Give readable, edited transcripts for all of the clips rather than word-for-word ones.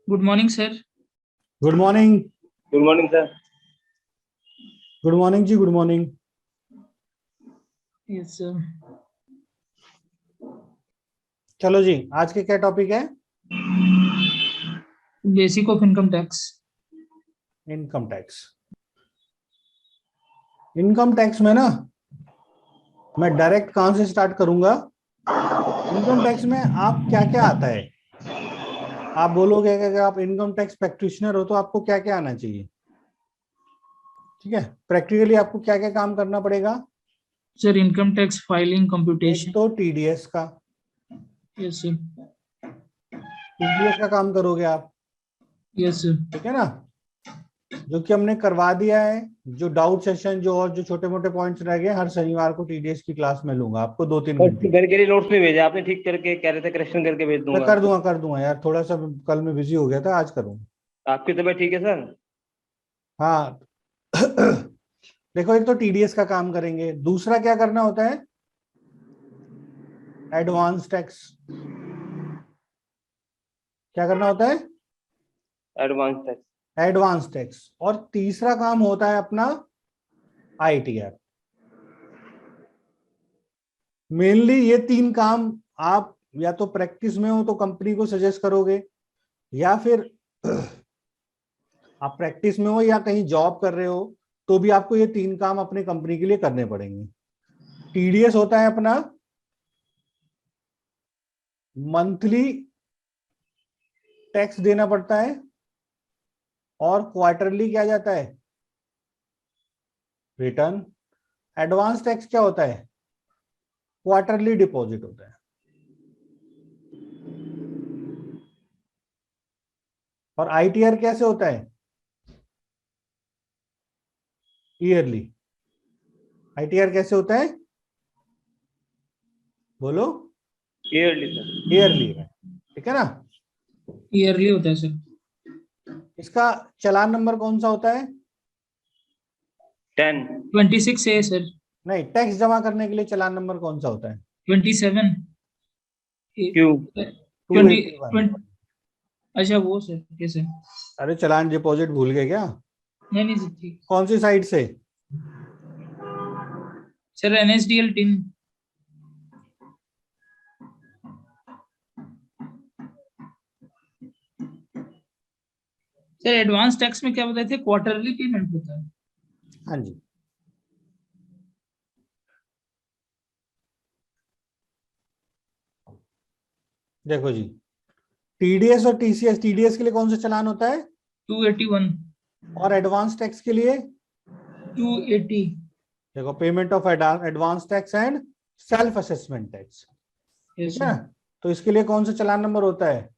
Good morning sir. Good morning. Good morning sir. Good morning जी, good morning. Yes sir. चलो जी, आज के क्या टॉपिक है? Basic of income tax. Income tax. Income tax में ना मैं डायरेक्ट कहां से स्टार्ट करूंगा? इनकम टैक्स में आप क्या क्या आता है? आप बोलोगे कि अगर आप इनकम टैक्स प्रैक्टिशनर हो तो आपको क्या क्या आना चाहिए? ठीक है, प्रैक्टिकली आपको क्या क्या काम करना पड़ेगा? सर इनकम टैक्स फाइलिंग एक कंप्यूटेशन। तो टीडीएस का, यस सर। टीडीएस का काम करोगे आप, यस सर। ठीक है ना? जो कि हमने करवा दिया है। जो डाउट सेशन जो और जो छोटे मोटे पॉइंट्स रह गए, हर शनिवार को टीडीएस की क्लास में लूंगा आपको 2-3 घंटे। घर के लिए नोट्स में भेजा आपने, ठीक करके कह रहे थे करेक्शन करके भेज मैं दूंगा। कर दूंगा यार, थोड़ा सा कल मैं बिजी हो गया था, आज करूंगा। आपकी तबीयत ठीक है सर? हाँ। देखो, एक तो टीडीएस का काम करेंगे, दूसरा क्या करना होता है? Advance tax. क्या करना होता है? Advance tax. Advance tax. और तीसरा काम होता है अपना आईटीआर। मेनली ये 3 काम आप या तो प्रैक्टिस में हो तो कंपनी को सजेस्ट करोगे, या फिर आप प्रैक्टिस में हो या कहीं जॉब कर रहे हो तो भी आपको ये 3 काम अपने कंपनी के लिए करने पड़ेंगे। टीडीएस होता है अपना मंथली टैक्स देना पड़ता है, और क्वार्टरली क्या जाता है? रिटर्न। एडवांस टैक्स क्या होता है? क्वार्टरली डिपॉजिट होता है। और आईटीआर कैसे होता है? ईयरली। आईटीआर कैसे होता है? बोलो। Yearly sir. ईयरली है, ठीक है ना? ईयरली होता है सर। इसका चालान नंबर कौन सा होता है? 10। 26 है सर। नहीं, टैक्स जमा करने के लिए चालान नंबर कौन सा होता है? 27। क्यों? 20। 281। अच्छा वो सर कैसे? अरे, चालान डिपॉजिट भूल गए क्या? नहीं नहीं सर ठीक। कौन सी साइड से? Sir NSDL team. Sir advance tax में क्या बताए थे, क्वार्टरली पेमेंट होता है। हाँ जी। देखो जी, टीडीएस और टीसीएस, टीडीएस के लिए कौन सा चालान होता है? 281। और एडवांस टैक्स के लिए? 280। देखो, payment of advance tax and self assessment tax, yes ठीक है सर। ना? तो इसके लिए कौन सा चालान नंबर होता है?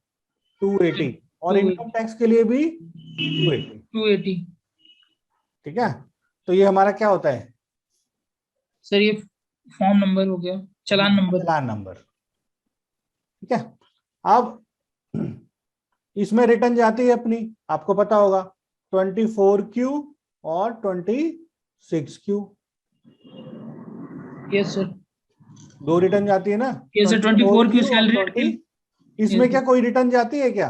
280। और इनकम 280। टैक्स के लिए भी 280, 280। ठीक है? तो ये हमारा क्या होता है? सर ये फॉर्म नंबर हो गया, चालान नंबर। चालान नंबर, ठीक है? अब इसमें रिटर्न जाती है अपनी, आपको पता होगा, 24Q और 26Q। Yes sir. 2 रिटर्न जाती है ना, यस सर, 24 की 24Q और सैलरी 20। यस इसमें क्या सर। कोई रिटर्न जाती है क्या?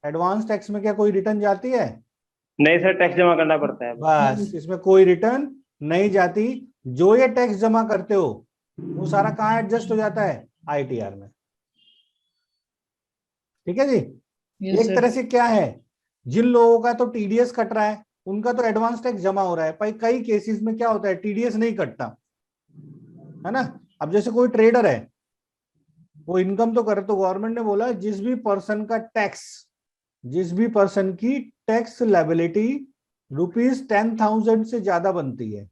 एडवांस टैक्स में क्या कोई रिटर्न जाती है? नहीं सर, टैक्स जमा करना पड़ता है। बस, इसमें कोई रिटर्न नहीं जाती। जो ये टैक्स जमा करते हो वो सारा कहाँ एडजस्ट हो जाता है? आईटीआर में, ठीक है जी? यस एक सर। तरह से क्या है, जिन लोगों का तो टीडीएस कट रहा है उनका तो एडवांस टैक्स जमा हो रहा है, पर कई केसेस में क्या होता है, टीडीएस नहीं कटता है ना? अब जैसे कोई ट्रेडर है, वो इनकम तो करे, तो गवर्नमेंट ने बोला जिस भी पर्सन का टैक्स, जिस भी पर्सन की टैक्स लायबिलिटी ₹10,000 से ज्यादा बनती है।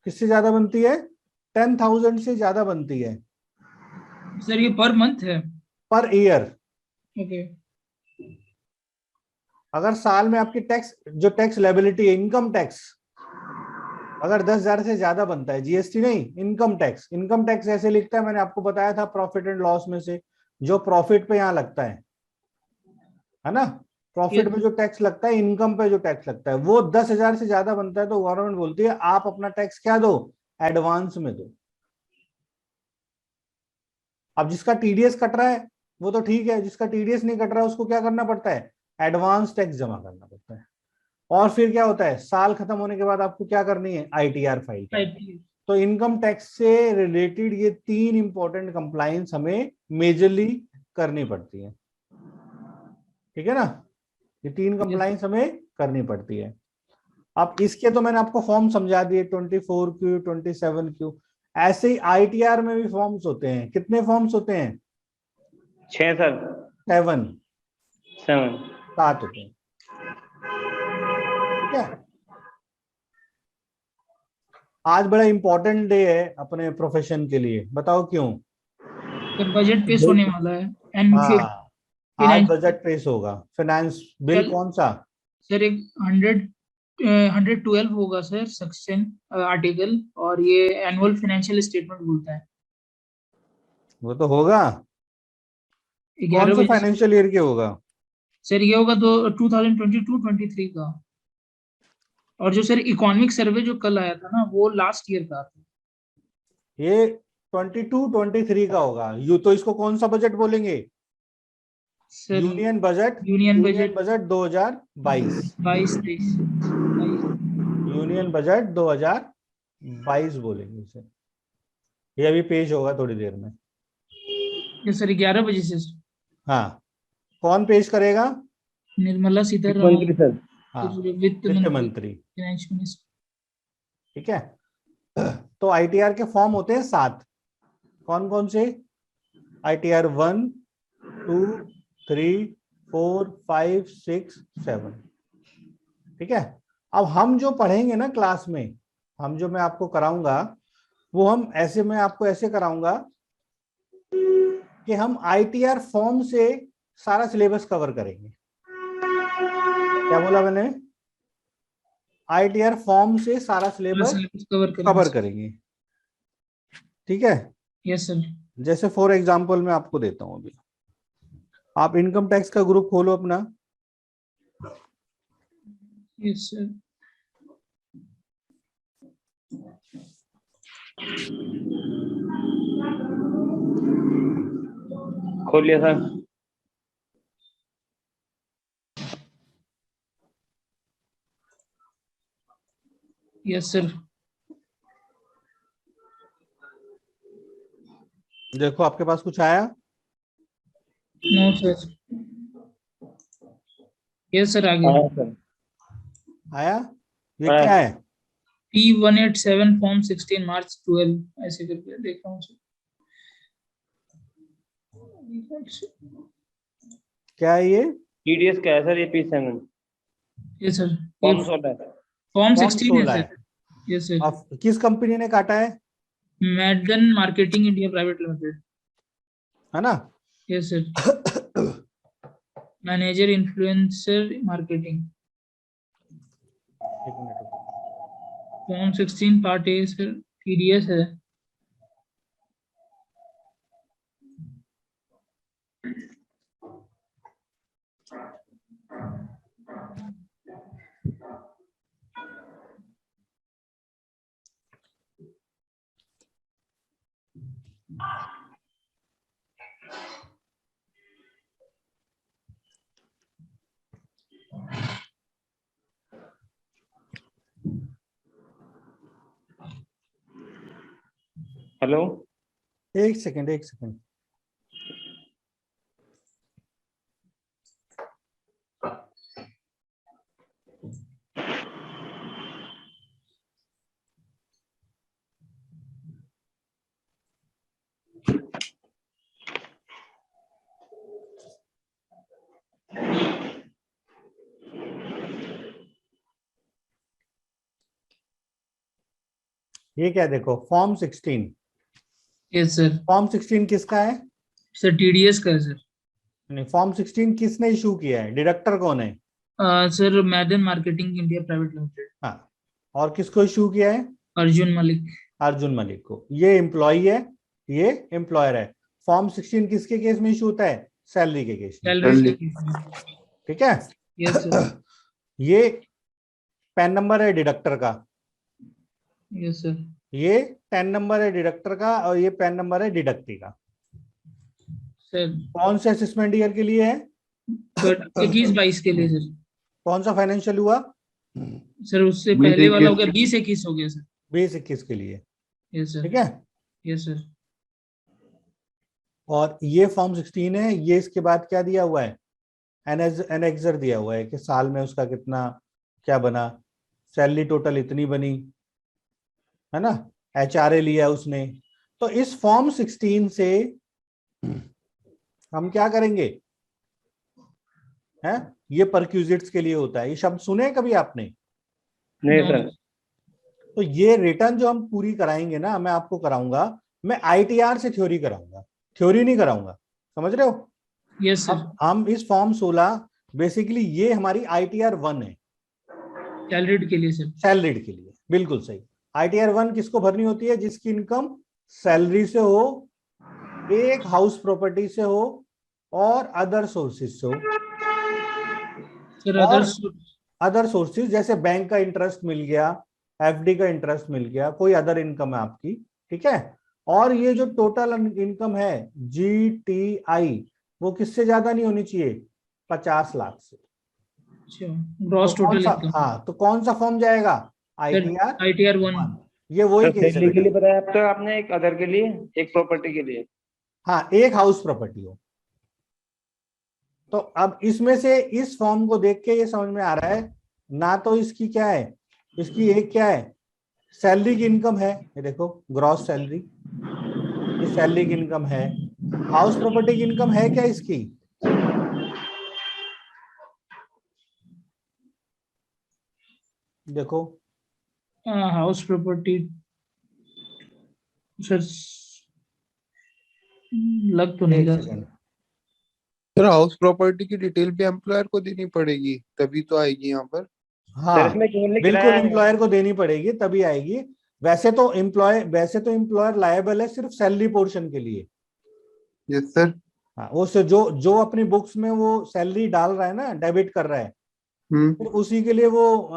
किससे ज्यादा बनती है? 10,000 से ज्यादा बनती है सर ये पर मंथ है। Per year. ओके। अगर साल में आपकी टैक्स, जो टैक्स लायबिलिटी है, इनकम टैक्स अगर 10,000 से ज्यादा बनता है, जीएसटी नहीं, इनकम टैक्स। इनकम टैक्स ऐसे लिखता है, मैंने आपको बताया था, प्रॉफिट एंड लॉस में से जो प्रॉफिट पे यहाँ लगता है ना? प्रॉफिट में जो टैक्स लगता है, इनकम पे जो टैक्स लगता है, वो 10,000 से ज्यादा बनता है तो गवर्नमेंट बोलती है आप अपना टैक्स क्या दो? एडवांस में दो। अब जिसका टीडीएस कट रहा है वो तो ठीक है, जिसका टीडीएस नहीं कट रहा है उसको क्या करना पड़ता है, एडवांस टैक्स जमा करना पड़ता है। और फिर क्या होता है, साल खत्म होने के बाद आपको क्या करनी है, आईटीआर फाइल करनी है। ITR तो इनकम टैक्स से रिलेटेड ये 3 इंपॉर्टेंट कंप्लायंस हमें मेजरली करनी पड़ती है, ठीक है ना। ये 3 कंप्लायंस हमें करनी पड़ती है। अब इसके तो मैंने आपको फॉर्म समझा दिए, 24Q 27Q। ऐसे ही आईटीआर में भी फॉर्म्स होते हैं। कितने फॉर्म्स होते हैं, 6 सर। 7 7। 7 होते हैं, ठीक है। आज बड़ा इंपॉर्टेंट डे है अपने प्रोफेशन के लिए, बताओ क्यों। सर बजट पेश होने वाला है एंड फिर हाँ, आज फाइनेंस बजट पेश होगा। फाइनेंस बिल कौन सा, सर एक 112 होगा सर सेक्शन आर्टिकल, और ये एनुअल फाइनेंशियल स्टेटमेंट बोलता है। वो तो होगा। कौन 11 से बजे से। फाइनेंशियल ईयर के होगा, सर ये होगा तो 2022-23 का। और जो सर इकोनॉमिक सर्वे जो कल आया था ना, वो लास्ट ईयर का था। ये 22-23 का होगा। यू तो इसको कौन सा बजट बोलेंगे, sir union budget. Union union budget budget 2022, 22-23 union budget 2022 बोलेंगे इसे। ये अभी पेश होगा थोड़ी देर में। ये सर 11 बजे से सर। हाँ, कौन पेश करेगा, निर्मला वित्त सीतारमण मंत्री सर। हाँ, वित्त वित्त मंत्री, मंत्री, फाइनेंस मिनिस्टर। ठीक है। तो आईटीआर के फॉर्म होते हैं 7। कौन कौन से, आईटीआर 1 2 3 4 5 6 7, ठीक है। अब हम जो पढ़ेंगे ना क्लास में, हम जो मैं आपको कराऊंगा वो हम ऐसे, मैं आपको ऐसे कराऊंगा कि हम आईटीआर फॉर्म से सारा सिलेबस कवर करेंगे। क्या बोला मैंने, आईटीआर फॉर्म से सारा सिलेबस कवर कवर करेंगे। करेंगे, ठीक है। Yes sir. जैसे फॉर एग्जांपल मैं आपको देता हूं अभी, आप इनकम टैक्स का ग्रुप खोलो अपना। Yes sir. खोल लिया सर। Yes sir. देखो आपके पास कुछ आया, नो सर। यस सर, आ गया। हाँ सर। आया, ये हाँ। क्या है, P187 फॉर्म 16 मार्च 12 ऐसे करके देख रहा हूँ सर। क्या है ये, टीडीएस का है सर, ये P7 यस सर। ये फॉर्म 16 है। फॉर्म फॉर्म 16 है 16 सर। है। Yes sir. अब किस कंपनी ने काटा है मैडन मार्केटिंग इंडिया प्राइवेट लिमिटेड। है ना। Yes sir. Manager influencer marketing. एक मिनट रुको। Form 16 part A sir, TDS है। हेलो। एक सेकंड, एक सेकंड। ये क्या, देखो फॉर्म 16। Yes sir. फॉर्म 16 किसका है, सर TDS का है सर। नहीं, फॉर्म 16 किसने इशू किया है, डिडक्टर कौन है, sir मैडन marketing India private limited. हाँ। और किसको इशू किया है, अर्जुन मलिक। अर्जुन मलिक को। ये एम्प्लॉय है, ये एम्प्लॉयर है। फॉर्म 16 किसके केस में इशू होता है, सैलरी के केस में, सैलरी। ठीक है। Yes sir. ये पैन नंबर है डिडक्टर का, यस सर। ये पैन नंबर है डिडक्टर का, और ये पैन नंबर है डिडक्टी का, सर कौन से असेसमेंट ईयर के लिए है? 21-22 के लिए सर। कौन सा फाइनेंशियल हुआ? सर उससे 20-21 पहले वाला हो गया 20-21 हो गया सर। 20-21 के लिए, यस सर। ठीक है। Yes sir. और ये फॉर्म 16 है, ये इसके बाद क्या दिया हुआ है? एनेक्सर दिया हुआ है कि साल में उसका कितना क्या बना, सैलरी टोटल इतनी बनी, है ना, HRA लिया उसने। तो इस फॉर्म 16 से हम क्या करेंगे, है ये परक्यूजिट्स के लिए होता है। ये शब्द सुने कभी आपने? नहीं सर। तो ये रिटर्न जो हम पूरी कराएंगे ना, मैं आपको कराऊंगा, मैं ITR से थ्योरी कराऊंगा, थ्योरी नहीं कराऊंगा, समझ रहे हो? Yes sir. अब हम इस फॉर्म 16 बेसिकली ये हमारी ITR 1 है, सैलरीड के लिए सर। सैलरीड के लिए, बिल्कुल सही। ITR 1 किसको भरनी होती है? जिसकी इनकम सैलरी से हो, एक हाउस प्रॉपर्टी से हो और अदर सोर्सेज से हो। सर और अदर्स। अदर सोर्सेज जैसे बैंक का इंटरेस्ट मिल गया, FD का इंटरेस्ट मिल गया, कोई अदर इनकम है आपकी, ठीक है। और ये जो टोटल इनकम है GTI, वो किससे ज्यादा नहीं होनी चाहिए? 50 लाख से। अच्छा, तो ग्रॉस कौन टोटल सा, इनकम। हाँ, तो कौन सा फॉर्म जाएगा? ITR ITR 1। 1। ये वही सर केस है सैलरी के बेटा। लिए बताया आप, तो आपने एक अदर के लिए, एक प्रॉपर्टी के लिए। हाँ, एक हाउस प्रॉपर्टी हो। तो अब इसमें से इस फॉर्म को देख के ये समझ में आ रहा है ना, तो इसकी क्या है, इसकी एक क्या है, सैलरी की इनकम है, ये देखो ग्रॉस सैलरी, ये सैलरी की इनकम है। हाउस प्रॉपर्टी की इनकम है क्या इसकी? देखो, हाउस प्रॉपर्टी सर लग तो नहीं एक रहा। सेकेंड, सर हाउस प्रॉपर्टी की डिटेल भी एम्प्लॉयर को देनी पड़ेगी तभी तो आएगी यहाँ पर। हाँ सर इसमें केवल बिल्कुल किराया है। एम्प्लॉयर को देनी पड़ेगी तभी आएगी। वैसे तो एम्प्लॉयर लायबल है सिर्फ सैलरी पोर्शन के लिए। Yes sir. हाँ, वो से जो जो अपनी बुक्स में वो सैलरी डाल रहा है ना, डेबिट कर रहा है, फिर उसी के लिए वो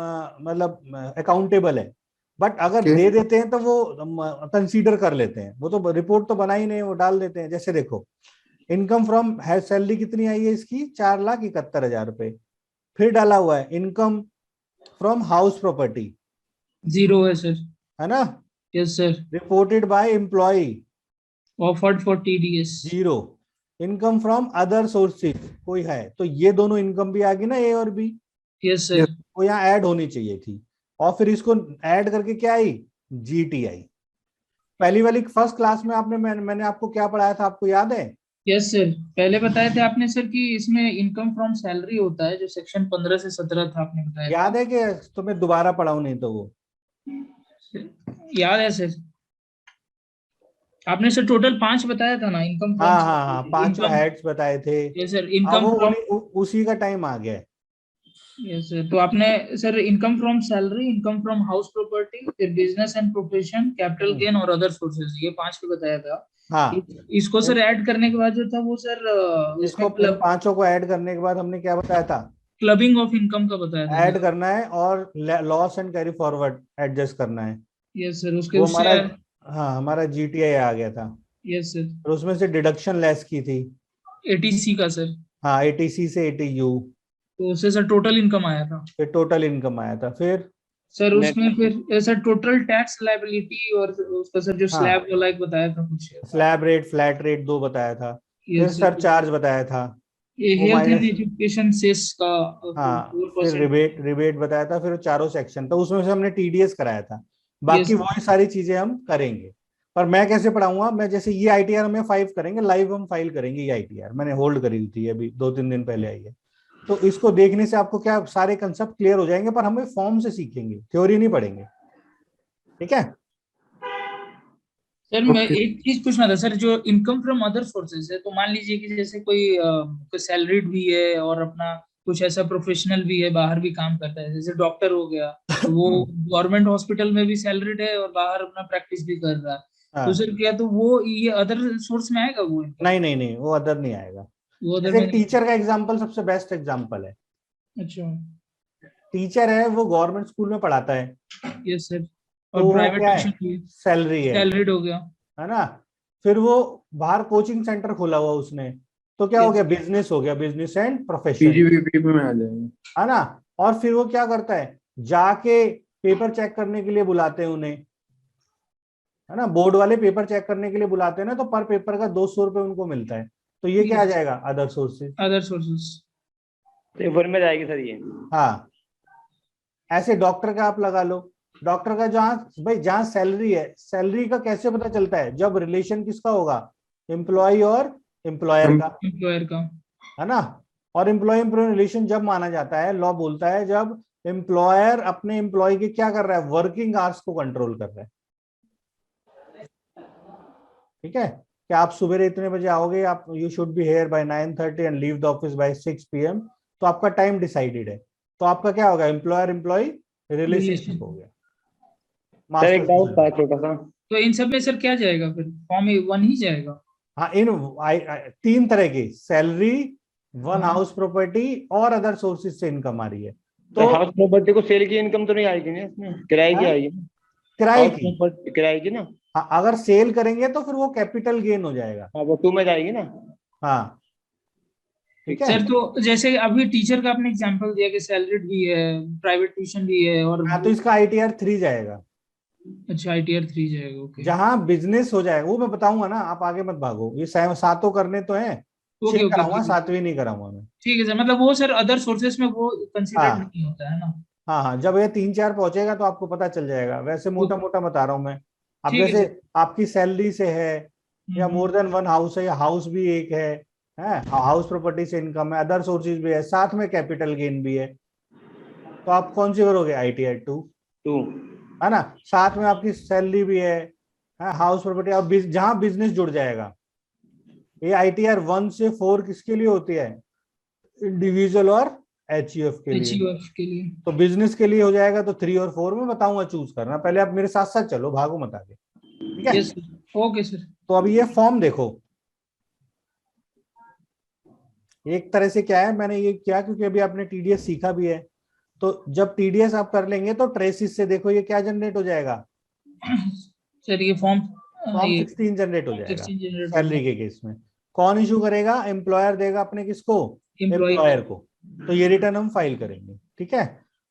मतलब अकाउंटेबल है। बट अगर Okay. दे देते हैं तो वो कंसीडर कर लेते हैं, वो तो रिपोर्ट तो बना ही नहीं, वो डाल देते हैं। जैसे देखो, इनकम फ्रॉम है, सैलरी कितनी आई है इसकी? 4,71,000 रुपए। फिर डाला हुआ है इनकम फ्रॉम हाउस प्रॉपर्टी, 0 है सर। है ना, yes sir. Reported by employ, offered for TDS। 0। Income from other sources कोई है, तो ये दोनों इनकम भी आ गई ना, A और B, यस सर। वो यहाँ ऐड होनी चाहिए थी। और फिर इसको ऐड करके क्या आई? GTI। पहली वाली फर्स्ट क्लास में मैंने आपको क्या पढ़ाया था, आपको याद है? यस सर, पहले बताए थे आपने सर कि इसमें इनकम फ्रॉम सैलरी होता है, जो सेक्शन 15 से 17 था, आपने बताया याद है कि तुम्हें दोबारा पढ़ाऊं? नहीं तो वो था। याद है सर। आपने सर टोटल 5 बताया था ना, इनकम फ्रॉम हाँ हाँ हाँ, सैलरी, 5 इनकम। हेड्स बताए थे। यस सर, अब इनकम वो फ्रॉम। उसी का टाइम आ गया है। यस सर, तो आपने sir income from salary, income from house property, फिर business and profession, capital gain और अदर सोर्सेज, ये 5 पे बताया था। हाँ, इसको सर ऐड करने के बाद जो था वो सर इसको उसमें इन पांचों को ऐड करने के बाद हमने क्या बताया था? क्लबिंग ऑफ इनकम का बताया था ऐड सर। करना है और loss and carry forward adjust करना है। यस सर, उसके वो उससे। हमारा, हाँ, हमारा GTI आ गया था। Yes sir. और उसमें से डिडक्शन लेस की थी। ATC का सर। हाँ, ATC से ATU, तो उससे सर टोटल इनकम आया था फिर टोटल इनकम आया था। फिर सर। नेट। उसमें फिर सर टोटल टैक्स लायबिलिटी और उसका सर जो हाँ, स्लैब वाला एक बताया था कुछ। स्लैब रेट, फ्लैट रेट 2 बताया था। फिर यस सर। सरचार्ज बताया था, ये वो health and minus, education cess का हाँ, फिर 4%। रिबेट रिबेट बताया था। फिर चारों सेक्शन, तो उसमें से हमने TDS कराया था। यस बाकी वही सारी चीजें हम करेंगे। पर मैं कैसे पढ़ाऊंगा? मैं जैसे ये ITR में 5 करेंगे लाइव, हम फाइल करेंगे। ये ITR मैंने होल्ड करी हुई थी, अभी 2-3 दिन पहले आई है। तो इसको देखने से आपको क्या सारे कंसेप्ट क्लियर हो जाएंगे, पर हमें फॉर्म से सीखेंगे, थ्योरी नहीं पढ़ेंगे, ठीक है। सर, मैं ओके। एक चीज पूछना था सर, जो इनकम फ्रॉम अदर सोर्सेज है, तो मान लीजिए कि जैसे कोई सैलरीड भी है और अपना कुछ ऐसा प्रोफेशनल भी है, बाहर भी काम करता है, जैसे डॉक्टर हो गया, तो वो गवर्नमेंट हॉस्पिटल में भी सैलरीड है और बाहर अपना प्रैक्टिस भी कर रहा है। तो हाँ, सर क्या, तो वो ये अदर सोर्स में आएगा वो इनकम? नहीं नहीं नहीं, वो अदर नहीं आएगा। वो अदर जैसे में एक नहीं। टीचर का एग्जाम्पल सबसे बेस्ट एग्जाम्पल है। अच्छा। टीचर है, वो गवर्नमेंट स्कूल में पढ़ाता है, यस सर। तो और वो प्राइवेट क्या है? ट्यूशन भी सैलरी है सैलरीड हो गया। है ना। फिर वो बाहर कोचिंग सेंटर खोला हुआ उसने, तो क्या हो Yes. गया, बिजनेस हो गया, बिजनेस एंड प्रोफेशन, पीजीबीपी में आ जाएगा। है ना। और फिर वो क्या करता है, जाके पेपर चेक करने के लिए बुलाते हैं उन्हें, है ना, बोर्ड वाले पेपर चेक करने के लिए बुलाते हैं ना, तो पर पेपर का 200 रुपये उनको मिलता है, तो ये क्या आ Yes. जाएगा, अदर सोर्सेज। Other sources. तो वन में जाएगी सर ये। हाँ, ऐसे डॉक्टर का आप लगा लो, डॉक्टर का जहाँ भाई जहाँ सैलरी है, सैलरी का कैसे पता चलता है, जब रिलेशन किसका होगा, एम्प्लॉय और एम्प्लॉयर का, Employer का. है ना। और एम्प्लॉय एम्प्लॉय रिलेशन जब माना जाता है, लॉ बोलता है, जब एम्प्लॉयर अपने एम्प्लॉय के क्या कर रहा है, वर्किंग आवर्स को कंट्रोल कर रहा है। ठीक है, कि आप सुबह इतने बजे आओगे, आप you should be here by 9:30 and leave the office by 6 PM, तो आपका टाइम डिसाइडेड है, तो आपका क्या होगा, एम्प्लॉयर एम्प्लॉय रिलेशनशिप हो गया। सर एक डाउट था मास्टर, छोटा सा। तो इन सब में सर क्या जाएगा फिर, फॉर्म 1 ही जाएगा? हाँ, इन तीन तरह की सैलरी, वन हाँ. हाउस प्रॉपर्टी और अदर सोर्सेज से इनकम आ रही है। तो तो हाउस प्रॉपर्टी को सेल की इनकम तो नहीं आएगी ना इसमें, किराए की हाँ, आएगी ना? किराए हाउस की, प्रॉपर्टी किराए की ना? हाँ, अगर सेल करेंगे तो फिर वो कैपिटल गेन हो जाएगा। हाँ वो 2 में जाएगी ना? हाँ, ठीक है। सर तो जैसे अभी टीचर का आपने एग्जांपल दिया कि सैलरीड भी है, प्राइवेट ट्यूशन भी है, और हाँ, तो इसका ITR 3 जाएगा। अच्छा ITR 3 जाएगा, ओके. जहां बिजनेस हो जाएगा वो मैं बताऊंगा ना, आप आगे मत भागो, ये सातों करने तो हैं, ओके 6 ओके कराऊंगा, ठीक है. 7वीं नहीं कराऊंगा मैं। ठीक है सर, मतलब वो सर अदर सोर्सेस में वो कंसिडर्ड हाँ नहीं होता है ना? हाँ हाँ, जब ये 3-4 पहुंचेगा तो आपको पता चल जाएगा, वैसे मोटा ओके. मोटा बता रहा हूं मैं। अब ठीक है जैसे सर. आपकी सैलरी से है, या मोर देन वन हाउस है, या हाउस भी एक है, हाउस प्रॉपर्टी से इनकम है, अदर सोर्सेज भी है, साथ में कैपिटल गेन भी है, तो आप कौन सी करोगे, ITR 2, 2। है ना। साथ में आपकी सैलरी भी है, हाउस प्रॉपर्टी, और जहां बिजनेस जुड़ जाएगा। ये ITR 1 से 4 किसके लिए होती है, इंडिविजुअल और HUF के लिए। HUF के लिए. तो बिजनेस के लिए हो जाएगा, तो 3 और 4 में बताऊंगा, चूज करना, पहले आप मेरे साथ साथ चलो, भागो मत आगे, ठीक है। Yes sir, okay sir. तो अभी ये फॉर्म देखो, एक तरह से क्या है, मैंने ये किया क्योंकि अभी आपने TDS सीखा भी है, तो जब TDS आप कर लेंगे तो ट्रेसिस से देखो ये क्या जनरेट हो जाएगा, सर ये फॉर्म फॉर्म ये 16 जनरेट हो फॉर्म जाएगा। 16 जनरेट हो सैलरी गया. के केस में कौन इशू करेगा, एम्प्लॉयर देगा अपने किसको, एम्प्लॉय एम्प्लॉयर को। तो ये रिटर्न हम फाइल करेंगे, ठीक है।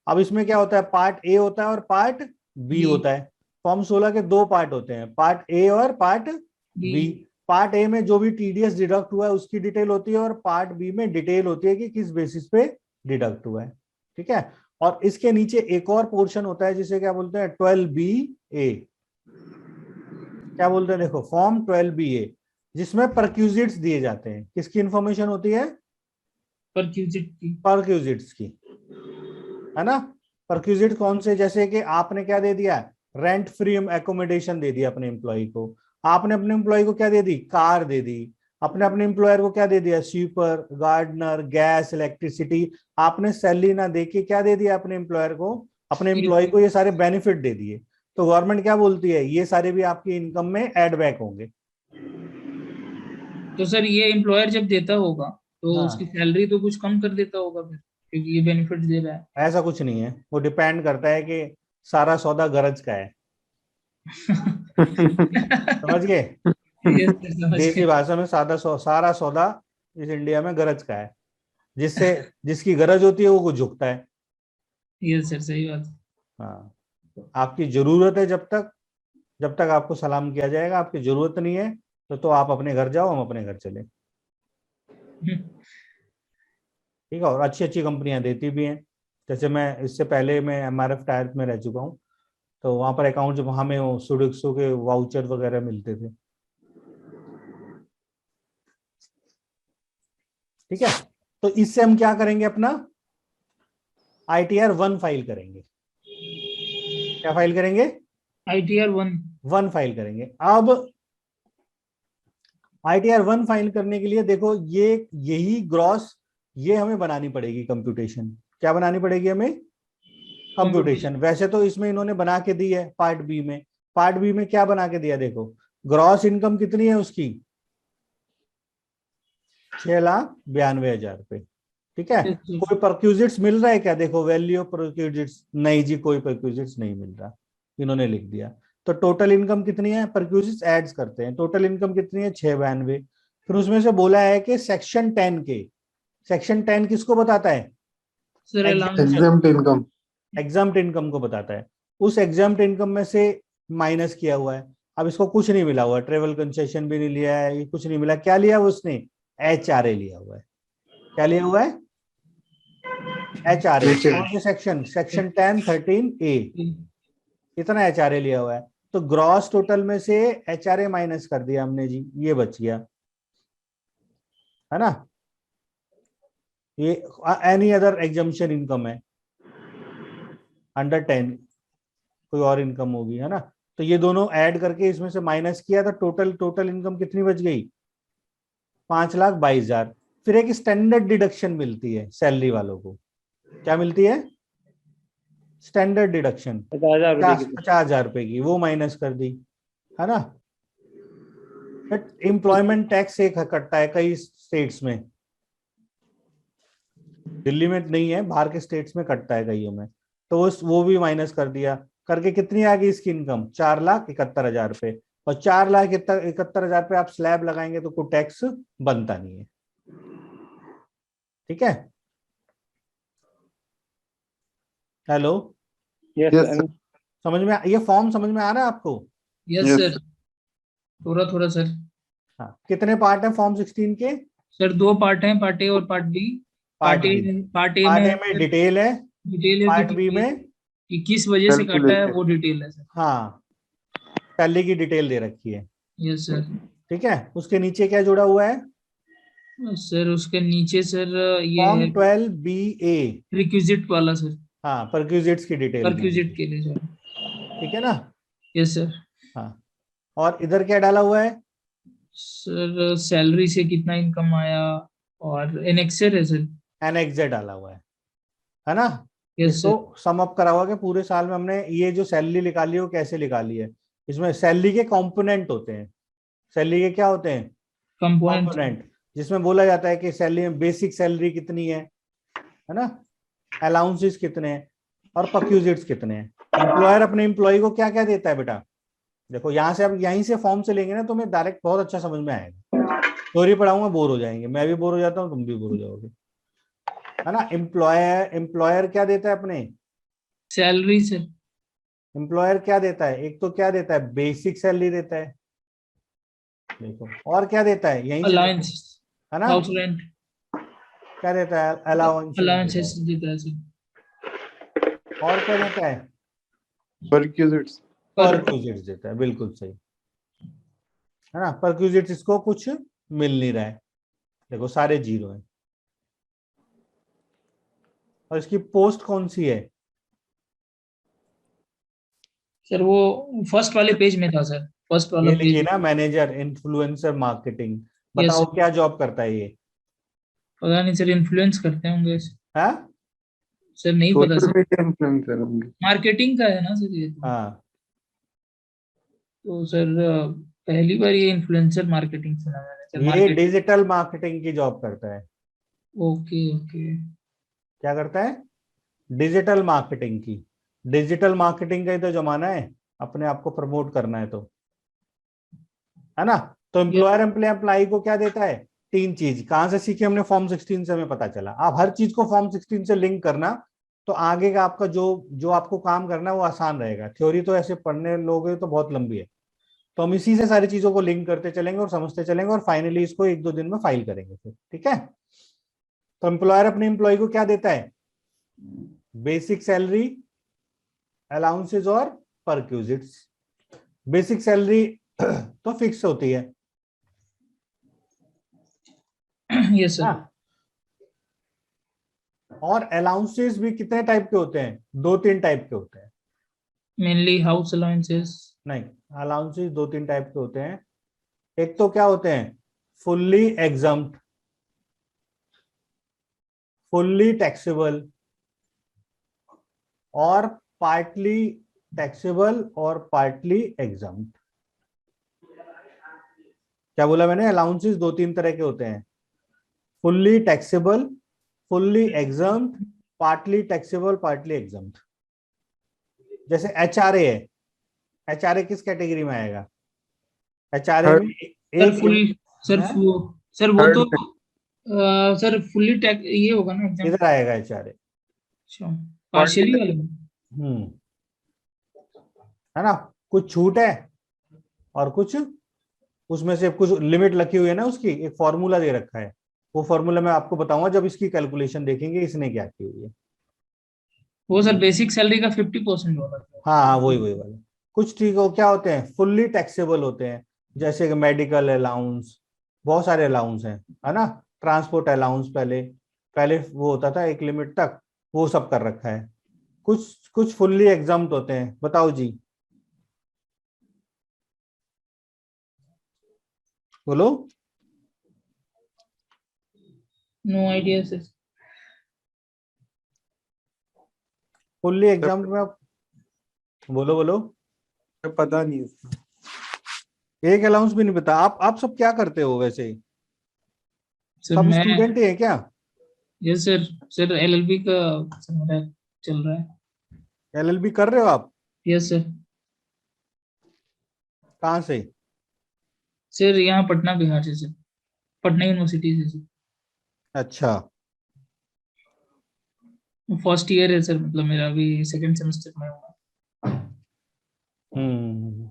अब इसमें क्या होता है, पार्ट ए होता है और पार्ट बी बी. होता है। फॉर्म 16 के 2 पार्ट होते हैं, पार्ट ए और part B. B. Part A में जो भी TDS डिडक्ट हुआ है उसकी डिटेल होती है, और पार्ट बी में डिटेल होती है कि किस बेसिस पे डिडक्ट हुआ है, ठीक है। और इसके नीचे एक और पोर्शन होता है जिसे क्या बोलते हैं, 12BA। क्या बोलते हैं, देखो, फॉर्म 12BA, जिसमें परक्यूजिट्स दिए जाते हैं, किसकी इंफॉर्मेशन होती है, परक्यूजिट की. परक्यूजिट्स की, है ना। परक्यूजिट कौन से, जैसे कि आपने क्या दे दिया, रेंट फ्री एकोमोडेशन दे दिया अपने एम्प्लॉय को, आपने अपने एम्प्लॉय को क्या दे दी, कार दे दी, अपने अपने एम्प्लॉयर को क्या दे दिया, स्वीपर, गार्डनर, गैस, इलेक्ट्रिसिटी। आपने सैलरी ना दे के क्या दे दिया अपने एम्प्लॉयर को, अपने एम्प्लॉय को ये सारे बेनिफिट दे दिए, तो गवर्नमेंट क्या बोलती है, ये सारे भी आपकी इनकम में एड बैक होंगे। तो सर ये एम्प्लॉयर जब देता होगा तो उसकी हाँ, सैलरी तो कुछ कम कर देता होगा फिर, क्योंकि ये बेनिफिट दे रहा है. ऐसा कुछ नहीं है, वो डिपेंड करता है कि सारा सौदा गरज का है, समझ गए। यस सर, समझ देसी गए. भाषा में सारा सौदा इस इंडिया में गरज का है, जिससे जिसकी गरज होती है वो कुछ झुकता है। यस सर, सही बात. हाँ, आपकी जरूरत है जब तक आपको सलाम किया जाएगा, आपकी जरूरत नहीं है तो आप अपने घर जाओ, हम अपने घर चले, ठीक है। और अच्छी अच्छी कंपनियां देती भी हैं, जैसे मैं इससे पहले मैं MRF टायर में रह चुका हूँ, तो वहां पर अकाउंट जब हमें सुडक्सो के वाउचर वगैरह मिलते थे, ठीक है। तो इससे हम क्या करेंगे, अपना ITR 1 फाइल करेंगे। क्या फाइल करेंगे, ITR 1 फाइल करेंगे। अब ITR 1 फाइल करने के लिए देखो, यही ग्रॉस ये हमें बनानी पड़ेगी कंप्यूटेशन। क्या बनानी पड़ेगी हमें, कंप्यूटेशन। वैसे तो इसमें इन्होंने बना के दी है पार्ट बी में, पार्ट बी में क्या बना के दिया, देखो, ग्रॉस इनकम कितनी है उसकी, 6,92,000 रुपए, ठीक है। कोई परक्यूजिट्स मिल रहा है क्या, देखो, वैल्यू ऑफ परक्यूजिट्स, नहीं जी, कोई परक्यूजिट्स नहीं मिल रहा, इन्होंने लिख दिया। तो टोटल इनकम कितनी है, परक्यूजिट्स एड्स करते हैं, टोटल इनकम कितनी है 692। फिर उसमें से बोला है कि सेक्शन 10 के, सेक्शन 10 किसको बताता है, sir allowance exempt income. Exempt income को बताता है। उस एग्जाम्प्ट इनकम में से माइनस किया हुआ है। अब इसको कुछ नहीं मिला हुआ, ट्रेवल कंसेशन भी नहीं लिया है, ये कुछ नहीं मिला, क्या लिया हुआ उसने, HRA लिया हुआ है। क्या लिया हुआ है, HRA। कौन से सेक्शन, सेक्शन 10 13A, इतना HRA लिया हुआ है। तो ग्रॉस टोटल में से HRA माइनस कर दिया हमने जी, ये बच गया, है ना। ये एनी अदर एग्जम्पशन इनकम है अंडर 10, कोई और इनकम होगी, है ना। तो ये दोनों ऐड करके इसमें से माइनस किया तो टोटल इनकम कितनी बच गई, 5,22,000। फिर एक स्टैंडर्ड डिडक्शन मिलती है सैलरी वालों को, क्या मिलती है, स्टैंडर्ड डिडक्शन 50,000 रुपए की। 50,000 रुपए की, वो माइनस कर दी, है ना। एम्प्लॉयमेंट टैक्स एक कटता है कई स्टेट्स में, दिल्ली में नहीं है, बाहर के स्टेट्स में कटता है कईयों में, तो वो भी माइनस कर दिया। करके कितनी आ गई इसकी इनकम, 4,71,000 रुपए। और 4,71,000 पे आप स्लैब लगाएंगे तो कोई टैक्स बनता नहीं है, ठीक है। Hello, yes Yes, sir. समझ में, ये फॉर्म समझ में आ रहा है आपको। यस Yes, सर, थोड़ा थोड़ा सर। हाँ, कितने पार्ट है फॉर्म 16 के, सर 2 पार्ट हैं, पार्ट ए और part B. Part part A, B, part A part में ए में डिटेल है, डिटेल है पार्ट बी में कि किस वजह से काटा है, Calculation. वो डिटेल है सर। हाँ सैलरी की डिटेल दे रखी है, यस सर। ठीक है। उसके नीचे क्या जुड़ा हुआ है, सर उसके नीचे सर ये फॉर्म है 12BA, रिक्विजिट वाला सर, हाँ परक्यूजिट्स की डिटेल दी हुई परक्विजिट है, के लिए सर। ठीक है ना। Yes sir. हाँ, और इधर क्या डाला हुआ है, सर सैलरी से कितना इनकम आया, और एनेक्सर है सर। NXZ डाला हुआ है ना। यस इसको सर। सम अप करा हुआ कि पूरे साल में हमने ये जो सैलरी निकाली है वो कैसे निकाली है। इसमें सैलरी के कंपोनेंट होते हैं, सैलरी के क्या होते हैं, कंपोनेंट। कंपोनेंट, जिसमें बोला जाता है कि सैलरी में बेसिक सैलरी कितनी है ना, अलाउंसेस कितने हैं, और परक्यूजिट्स कितने हैं। एम्प्लॉयर अपने एम्प्लॉय को क्या क्या देता है बेटा, देखो यहाँ से, अब यहीं से फॉर्म से लेंगे ना तो मैं डायरेक्ट बहुत अच्छा समझ में आएगा, थ्योरी पढ़ाऊंगा बोर हो जाएंगे, मैं भी बोर हो जाता हूँ, तुम भी बोर हो जाओगे, है ना। एम्प्लॉयर एम्प्लॉयर क्या देता है अपने, सैलरी सर। एम्प्लॉयर क्या देता है, एक तो क्या देता है, बेसिक सैलरी देता है, देखो, और क्या देता है, यहीं से देखो, अलाउंस, है ना, हाउस रेंट, क्या देता है, अलाउंसेस देता अलाउंसेस है, देता है सर। और क्या देता है, Perquisites. पर परक्यूजिट्स देता है, बिल्कुल सही, है ना। परक्यूजिट्स इसको कुछ मिल नहीं रहा है, देखो सारे जीरो है, और इसकी पोस्ट कौन सी है, सर वो फर्स्ट वाले पेज में था सर, फर्स्ट वाला ये लिखिए पेज। ना, मैनेजर इन्फ्लुएंसर मार्केटिंग। यस बताओ सर। क्या जॉब करता है ये, पता नहीं सर, इन्फ्लुएंस करते होंगे। हाँ सर नहीं पता सोशल सर। मीडिया इन्फ्लुएंसर होंगे। मार्केटिंग का है ना सर ये हाँ, तो सर पहली बार ये इन्फ्लुएंसर मार्केटिंग सुना मैंने सर, ये मार्केट। डिजिटल मार्केटिंग की जॉब करता है, ओके ओके। क्या करता है, डिजिटल मार्केटिंग की, डिजिटल मार्केटिंग का ही तो जमाना है, अपने आप को प्रमोट करना है तो, है ना। तो ये एम्प्लॉयर एम्प्लाई को क्या देता है, 3 चीज, कहां से सीखे हमने, फॉर्म 16 से हमें पता चला। आप हर चीज को फॉर्म 16 से लिंक करना, तो आगे का आपका जो जो आपको काम करना है वो आसान रहेगा। थ्योरी तो ऐसे पढ़ने लोगे तो बहुत लंबी है, तो हम इसी से सारी चीजों को लिंक करते चलेंगे और समझते चलेंगे, और फाइनली इसको 1-2 दिन में फाइल करेंगे फिर, ठीक है। तो एम्प्लॉयर अपने एम्प्लॉय को क्या देता है, बेसिक सैलरी, अलाउंसेस और परक्यूजिट्स। बेसिक सैलरी तो फिक्स होती है, यस सर। हाँ। और अलाउंसेस भी कितने टाइप के होते हैं, 2-3 टाइप के होते हैं, मेनली हाउस अलाउंसेस। नहीं, अलाउंसेस 2-3 टाइप के होते हैं। एक तो क्या होते हैं, फुल्ली एग्जम्प्ट, फुल्ली टैक्सेबल, और पार्टली टैक्सेबल और पार्टली एग्जम्प्ट। क्या बोला मैंने, अलाउंसेस 2-3 तरह के होते हैं, fully taxable, fully exempt, partly taxable, partly exempt. जैसे HRA है, HRA किस कैटेगरी में आएगा? HRA में सर एक फुल सर है? सर वो तो थर्ड सर फुल्ली टैक्स ये होगा ना एग्जाम। किधर आएगा HRA? अच्छा, पार्शियली वाले में। हम्म, है ना, कुछ छूट है और कुछ उसमें से कुछ लिमिट लगी हुई है ना, उसकी एक फॉर्मूला दे रखा है, वो फॉर्मूला मैं आपको बताऊंगा जब इसकी कैलकुलेशन देखेंगे इसने क्या की हुई है। वो सर बेसिक सैलरी का 50% होगा। हाँ हाँ, वही वही वाला। कुछ ठीक हो क्या होते हैं, फुल्ली टैक्सेबल होते हैं, जैसे कि मेडिकल अलाउंस, बहुत सारे अलाउंस हैं, है ना, ट्रांसपोर्ट अलाउंस, पहले पहले वो होता था एक लिमिट तक, वो सब कर रखा है। कुछ कुछ फुल्ली एग्जाम्प्ट होते हैं, बताओ जी, बोलो। No idea sir. Fully exempt में आप बोलो बोलो। पता नहीं उसका। एक अलाउंस भी नहीं पता? आप सब क्या करते हो वैसे? सर सब मैं, स्टूडेंट ही है क्या? Yes sir. सर एलएलबी का सर मेरा चल रहा है। LLB कर रहे हो आप? Yes sir. कहाँ से? सर यहाँ पटना बिहार से सर, पटना यूनिवर्सिटी से सर। अच्छा। फर्स्ट ईयर है सर, मतलब मेरा अभी सेकंड सेमेस्टर में हुआ। हम्म,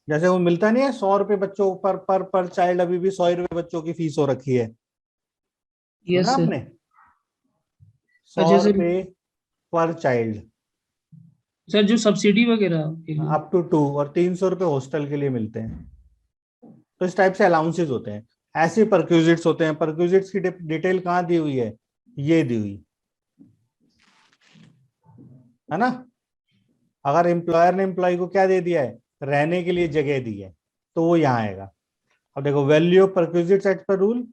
जैसे वो मिलता नहीं है 100 रुपए बच्चों पर चाइल्ड, अभी भी 100 रुपए बच्चों की फीस हो रखी है, सुना यस सर। आपने? सौ अच्छा सर। रुपए पर चाइल्ड, सर जो सब्सिडी वगैरह के लिए। अप टू 2, और 300 रुपए हॉस्टल के लिए मिलते हैं। तो इस टाइप से अलाउंसेस होते हैं। ऐसे परक्यूजिट्स होते हैं, परक्यूजिट्स की डिटेल कहाँ दी हुई है? ये दी हुई है ना। अगर एम्प्लॉयर ने एम्प्लॉय को क्या दे दिया है, रहने के लिए जगह दी है, तो वो यहाँ आएगा। अब देखो, value of perquisites as per rule,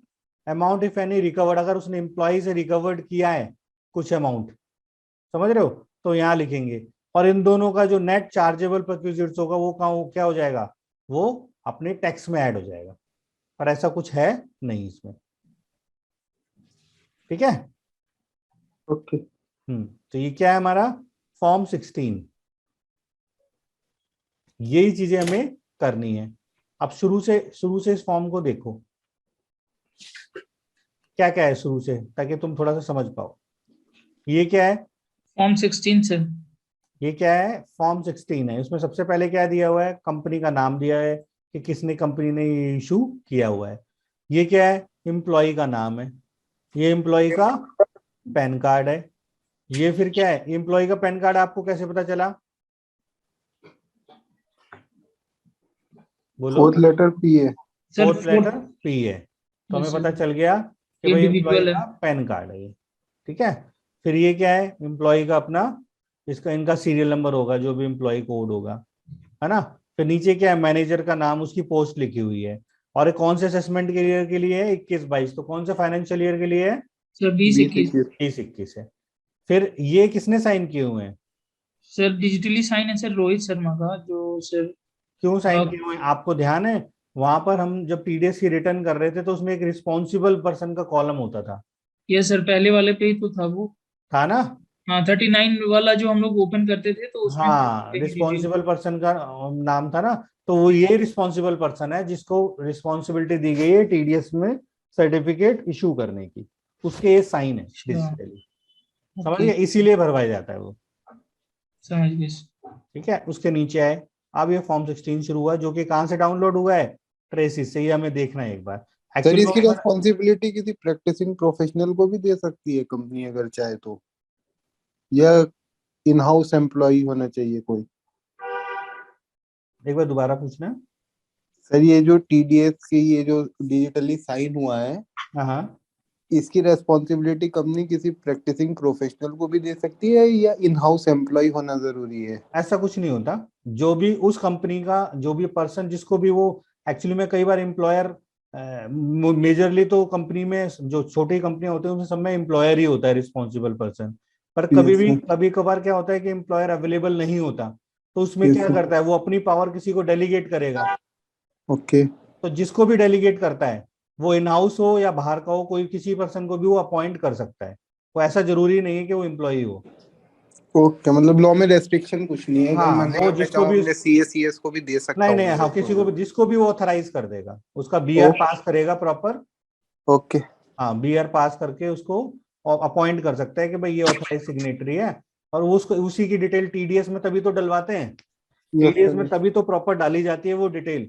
amount if any recovered, अगर उसने एम्प्लॉय से रिकवर्ड किया है कुछ अमाउंट, समझ रहे हो, तो यहाँ लिखेंगे। और इन दोनों का जो नेट चार्जेबल परक्यूजिट्स होगा वो क्या हो जाएगा, वो अपने टैक्स में ऐड हो जाएगा। पर ऐसा कुछ है नहीं इसमें, ठीक है। ओके। तो ये क्या है हमारा फॉर्म 16, यही चीजें हमें करनी है। अब शुरू से इस फॉर्म को देखो, क्या क्या है शुरू से, ताकि तुम थोड़ा सा समझ पाओ। ये क्या है? Form 16 sir. ये क्या है? फॉर्म 16 है। इसमें सबसे पहले क्या दिया हुआ है, कंपनी का नाम दिया है कि किसने कंपनी ने ये इशू किया हुआ है। ये क्या है? एम्प्लॉय का नाम है, ये एम्प्लॉय का पैन कार्ड है। ये फिर क्या है? एम्प्लॉय का पैन कार्ड आपको कैसे पता चला, बोलो। फोर्थ लेटर पी है। सर फोर्थ लेटर P है, तो हमें यस पता सर, चल गया कि भाई एम्प्लॉय इंडिविजुअल है। का पैन कार्ड है ये, ठीक है। फिर ये क्या है? एम्प्लॉय का अपना, इसका इनका सीरियल नंबर होगा, जो भी एम्प्लॉय कोड होगा, है ना। फिर नीचे क्या है? मैनेजर का नाम, उसकी पोस्ट लिखी हुई है। और ये कौन से असेसमेंट के ईयर के लिए है? 21-22। तो कौन से फाइनेंशियल ईयर के लिए है? सर 2021। 2021। 20-21 है। फिर ये किसने साइन किए हुए हैं? सर डिजिटली साइन है सर रोहित शर्मा का, जो सर क्यों साइन किए हुए हैं आपको ध्यान है? वहां पर हम जब TDS की रिटर्न कर रहे थे तो उसमें एक रिस्पॉन्सिबल पर्सन का कॉलम होता था, ये सर पहले वाले पे ही तो था वो। था ना। हाँ 39 वाला जो हम लोग ओपन करते थे तो उसमें हाँ, डिटेल। रिस्पॉन्सिबल पर्सन का नाम था ना। तो वो ये रिस्पॉन्सिबल पर्सन है जिसको रिस्पॉन्सिबिलिटी दी गई है TDS में सर्टिफिकेट इशू करने की, उसके ये साइन है अच्छा। डिजिटली, समझ ओके, गए, इसीलिए भरवाया जाता है वो, समझ गए सर। ठीक है। उसके नीचे आए, अब ये फॉर्म 16 शुरू हुआ, जो कि कहाँ से डाउनलोड हुआ है? ट्रेसिस से। ये हमें देखना है एक बार सर एक्चुअली इसकी में। रेस्पॉन्सिबिलिटी किसी प्रैक्टिसिंग प्रोफेशनल को भी दे सकती है कंपनी अगर चाहे तो, या इन हाउस एम्प्लॉय होना चाहिए कोई? एक बार दोबारा पूछना। सर ये जो टीडीएस की ये जो डिजिटली साइन हुआ है, हाँ हाँ, इसकी रेस्पॉन्सिबिलिटी कंपनी किसी प्रैक्टिसिंग प्रोफेशनल को भी दे सकती है या इन हाउस एम्प्लॉय होना जरूरी है? ऐसा कुछ नहीं होता। जो भी उस कंपनी का जो भी पर्सन, जिसको भी वो, एक्चुअली में कई बार एम्प्लॉयर, मेजरली तो कंपनी में जो छोटी कंपनियां होती हैं उनमें सब में एम्प्लॉयर ही होता है रिस्पॉन्सिबल पर्सन। पर कभी यस भी सर। कभी कभार क्या होता है कि एम्प्लॉयर अवेलेबल नहीं होता, तो उसमें यस क्या सर। करता है, वो अपनी पावर किसी को डेलीगेट करेगा। ओके। तो जिसको भी डेलीगेट करता है, वो इन हाउस हो या बाहर का हो, कोई किसी पर्सन को भी वो अपॉइंट कर सकता है। वो ऐसा जरूरी नहीं है कि वो एम्प्लॉय हो। ओके, मतलब लॉ में रेस्ट्रिक्शन कुछ नहीं है, अगर हाँ, मैं वो मैं जिसको चाहूँ भी अपने सीएसीएस को भी दे सकता नहीं हूँ नहीं, हाँ, मतलब किसी को भी, तो। जिसको भी वो ऑथराइज कर देगा, उसका बीआर ओके पास करेगा प्रॉपर। ओके। हाँ, बीआर पास करके उसको अपॉइंट कर सकता है कि भाई ये ऑथराइज सिग्नेटरी है। और वो उसको उसी की डिटेल टीडीएस में तभी तो डलवाते हैं, यस टीडीएस सर, में तभी तो प्रॉपर डाली जाती है वो डिटेल।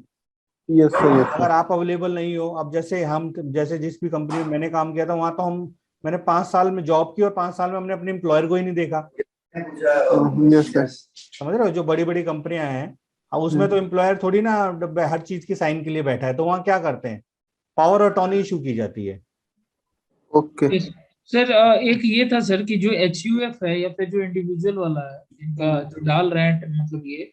यस सर, यस अगर सर। आप अवेलेबल नहीं हो, अब जैसे हम, जैसे जिस भी कंपनी में मैंने काम किया था, वहां तो हम, मैंने 5 साल में जॉब की और 5 साल में हमने अपने एम्प्लॉयर को ही नहीं देखा। Yes sir. समझ रहे हो, जो बड़ी बड़ी कंपनियां हैं, अब उसमें तो एम्प्लॉयर थोड़ी ना हर चीज की साइन के लिए बैठा है, तो वहां क्या करते हैं, पावर अटॉर्नी इशू की जाती है। ओके। Yes. सर एक ये था सर कि जो HUF है या फिर जो इंडिविजुअल वाला है जिनका जो डाल रहे हैं मतलब ये,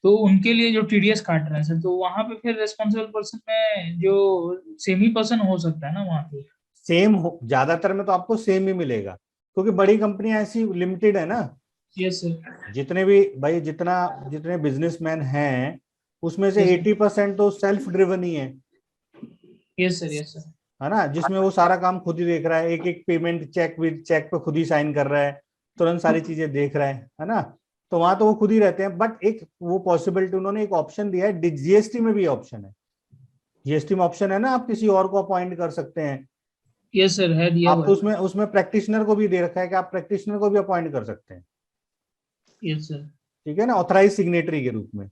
तो उनके लिए जो TDS काट रहे हैं सर, तो वहां पे फिर रेस्पॉन्सिबल पर्सन में जो सेमी पर्सन हो सकता है ना वहां पे? सेम हो, ज्यादातर में तो आपको सेम ही मिलेगा, क्योंकि बड़ी कंपनियां ऐसी लिमिटेड है ना। Yes sir. जितने भी भाई, जितने बिजनेसमैन हैं, उसमें से यस 80% तो सेल्फ ड्रिवन ही यस सर। Yes sir. है ना, जिसमें वो सारा काम खुद ही देख रहा है, एक एक पेमेंट चेक विद चेक पे खुद ही साइन कर रहा है, तुरंत सारी चीजें देख रहा है ना। तो वहां तो वो खुद ही रहते हैं, बट एक वो पॉसिबिलिटी उन्होंने एक ऑप्शन दिया है, जीएसटी में भी ऑप्शन है। जीएसटी में ऑप्शन है ना, आप किसी और को अपॉइंट कर सकते हैं। यस सर, है दिया आप हुआ तो है। उसमें उसमें प्रैक्टिशनर को भी दे रखा है कि आप प्रैक्टिशनर को भी अपॉइंट कर सकते हैं। Yes sir. ठीक है ना, ऑथराइज सिग्नेटरी के रूप में।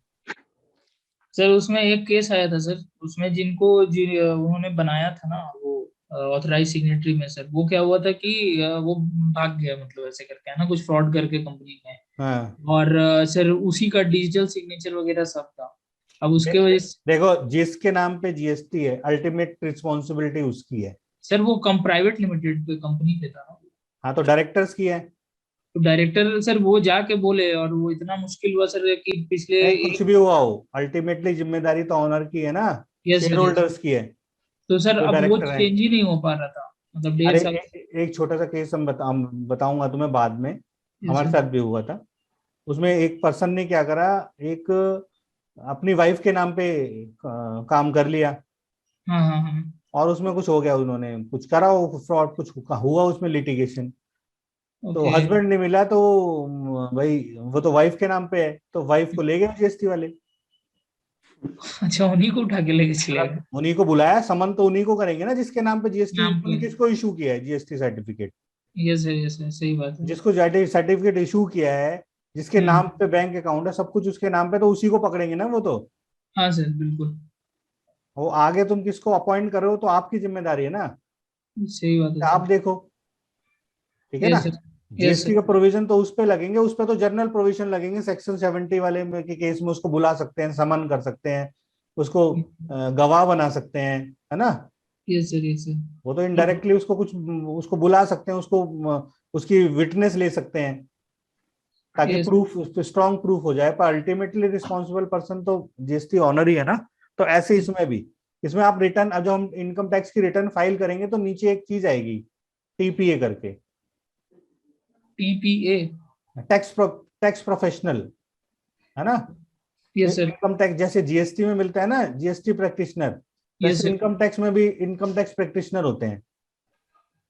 सर उसमें एक केस आया था सर, उसमें उन्होंने बनाया था ना वो ऑथराइज सिग्नेटरी में सर, वो क्या हुआ था कि वो भाग गया, मतलब ऐसे करके है ना, कुछ फ्रॉड करके कंपनी में। हाँ, और सर उसी का डिजिटल सिग्नेचर वगैरह सब था। अब उसके वजह से देखो, जिसके नाम पे जीएसटी है, अल्टीमेट रिस्पॉन्सिबिलिटी उसकी है। सर वो कम प्राइवेट लिमिटेड पे कंपनी पे था ना। हाँ, तो डायरेक्टर्स की है। तो डायरेक्टर सर वो जाके बोले, और वो इतना मुश्किल हुआ सर कि पिछले नहीं, कुछ एक। भी हुआ हो, अल्टीमेटली जिम्मेदारी तो ऑनर की है ना, yes share sir. Yes. Holders की है, तो सर जो अब वो डायरेक्टर है। चेंज ही नहीं हो पा रहा था, मतलब डेढ़ अरे साल एक छोटा सा केस हम बताऊंगा तुम्हें बाद में, यस हमारे सर। साथ भी हुआ था। उसमें एक पर्सन ने क्या करा, एक अपनी वाइफ के नाम पे काम कर लिया, हाँ हाँ हाँ। और उसमें कुछ हो गया, उन्होंने कुछ करा, वो फ्रॉड कुछ हुआ उसमें, लिटिगेशन। तो ओके। हस्बैंड नहीं मिला, तो भाई वो तो वाइफ के नाम पे है, तो वाइफ को ले गए जीएसटी वाले। अच्छा, उन्हीं को उठा के लेके चले गए? उन्हीं को बुलाया, समन तो उन्हीं को करेंगे ना जिसके नाम पे जीएसटी, नाम पे। उन्होंने किसको इशू किया है जीएसटी सर्टिफिकेट, यस सर, सही बात है। जिसको सर्टिफिकेट इशू किया है, जिसके नाम हम्म। पे बैंक अकाउंट है, सब कुछ उसके नाम पे, तो उसी को पकड़ेंगे ना वो तो। हाँ सर, बिल्कुल वो आगे तुम किसको अपॉइंट कर रहे हो तो आपकी जिम्मेदारी है ना, सही बात है आप सर। देखो। ठीक है ना। Yes sir. यस जीएसटी का सर। प्रोविजन तो उस पे लगेंगे, उस पे तो जनरल प्रोविजन लगेंगे, सेक्शन 70 वाले के केस में उसको बुला सकते हैं, समन कर सकते हैं, उसको गवाह बना सकते हैं, है ना। Yes sir. Yes sir. वो तो इनडायरेक्टली उसको कुछ, उसको बुला सकते हैं, उसको उसकी विटनेस ले सकते हैं, ताकि यस। प्रूफ, स्ट्रॉन्ग प्रूफ हो जाए, पर अल्टीमेटली रिस्पॉन्सिबल पर्सन तो जीएसटी ऑनर ही है ना। तो ऐसे इसमें भी, इसमें आप रिटर्न, अब जो हम इनकम टैक्स की रिटर्न फाइल करेंगे तो नीचे एक चीज आएगी, टीपीए करके, TPA। टैक्स प्रोफेशनल, है ना। Yes sir. इनकम टैक्स जैसे जीएसटी में मिलता है ना जीएसटी प्रैक्टिशनर, यस वैसे सर। इनकम टैक्स में भी इनकम टैक्स प्रैक्टिशनर होते हैं।